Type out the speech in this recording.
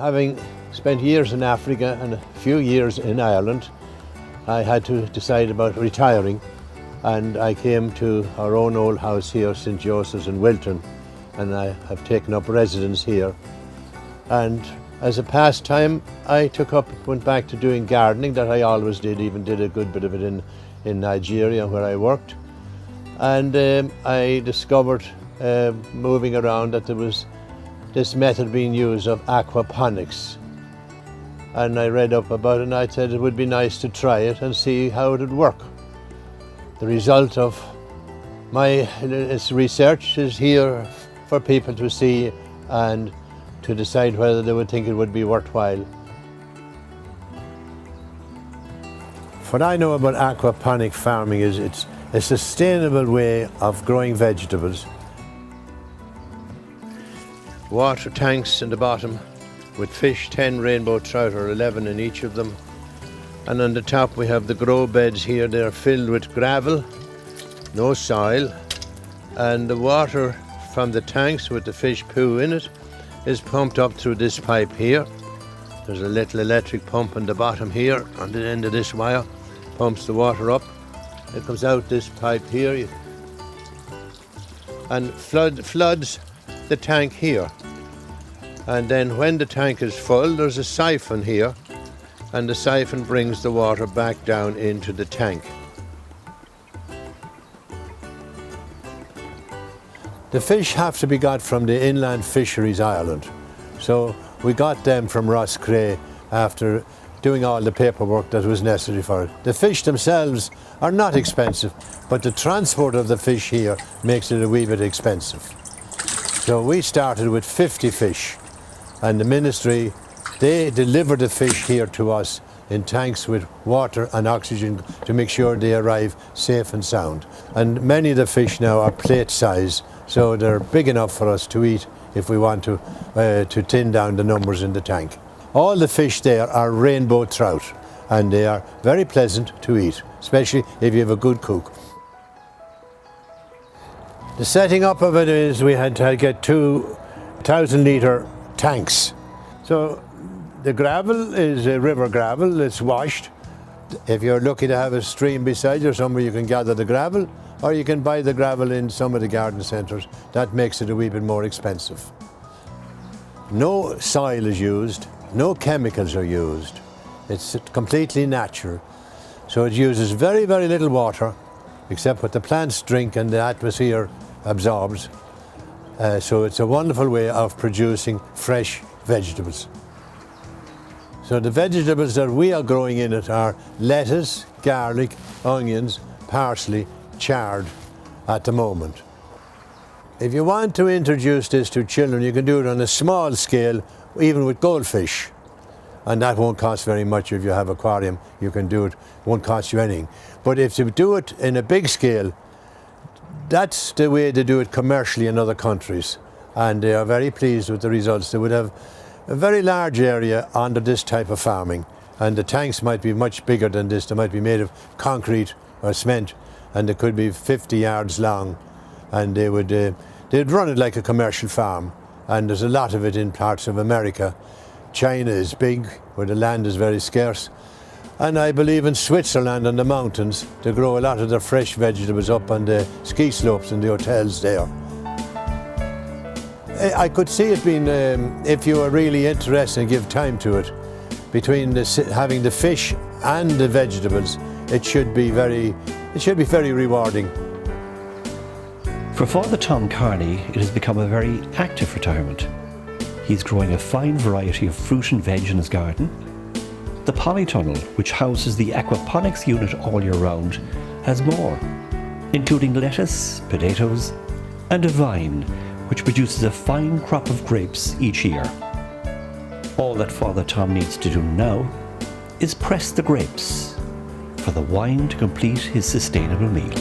Having spent years in Africa and a few years in Ireland, I had to decide about retiring, and I came to our own old house here, St. Joseph's in Wilton, and I have taken up residence here. And as a pastime, I went back to doing gardening that I always did, even did a good bit of it in Nigeria where I worked. And I discovered moving around that there was this method being used of aquaponics. And I read up about it and I said it would be nice to try it and see how it would work. The result of my research is here for people to see and to decide whether they would think it would be worthwhile. What I know about aquaponic farming is it's a sustainable way of growing vegetables. Water tanks in the bottom with fish, 10 rainbow trout or 11 in each of them. And on the top we have the grow beds here. They're filled with gravel, no soil, and the water from the tanks with the fish poo in it is pumped up through this pipe here. There's a little electric pump on the bottom here on the end of this wire, pumps the water up. It comes out this pipe here and floods the tank here. And then when the tank is full, there's a siphon here, and the siphon brings the water back down into the tank. The fish have to be got from the Inland Fisheries Ireland. So we got them from Rosscray after doing all the paperwork that was necessary for it. The fish themselves are not expensive, but the transport of the fish here makes it a wee bit expensive. So we started with 50 fish, and the ministry, they deliver the fish here to us in tanks with water and oxygen to make sure they arrive safe and sound. And many of the fish now are plate size, so they're big enough for us to eat if we want to thin down the numbers in the tank. All the fish there are rainbow trout, and they are very pleasant to eat, especially if you have a good cook. The setting up of it is we had to get 2,000-litre tanks. So the gravel is a river gravel, it's washed. If you're lucky to have a stream beside you, somewhere you can gather the gravel, or you can buy the gravel in some of the garden centres. That makes it a wee bit more expensive. No soil is used, no chemicals are used. It's completely natural. So it uses very, very little water, except what the plants drink and the atmosphere absorbs. So it's a wonderful way of producing fresh vegetables. So the vegetables that we are growing in it are lettuce, garlic, onions, parsley, chard at the moment. If you want to introduce this to children, you can do it on a small scale, even with goldfish. And that won't cost very much. If you have an aquarium, you can do it, won't cost you anything. But if you do it in a big scale, that's the way they do it commercially in other countries. And they are very pleased with the results. They would have a very large area under this type of farming. And the tanks might be much bigger than this. They might be made of concrete or cement, and they could be 50 yards long. And they'd run it like a commercial farm. And there's a lot of it in parts of America. China is big, where the land is very scarce. And I believe in Switzerland and the mountains, they grow a lot of their fresh vegetables up on the ski slopes and the hotels there. I could see it being, if you are really interested and give time to it, between having the fish and the vegetables, it should be very rewarding. For Father Tom Carney, it has become a very active retirement. He's growing a fine variety of fruit and veg in his garden. The polytunnel, which houses the aquaponics unit all year round, has more, including lettuce, potatoes, and a vine, which produces a fine crop of grapes each year. All that Father Tom needs to do now is press the grapes for the wine to complete his sustainable meal.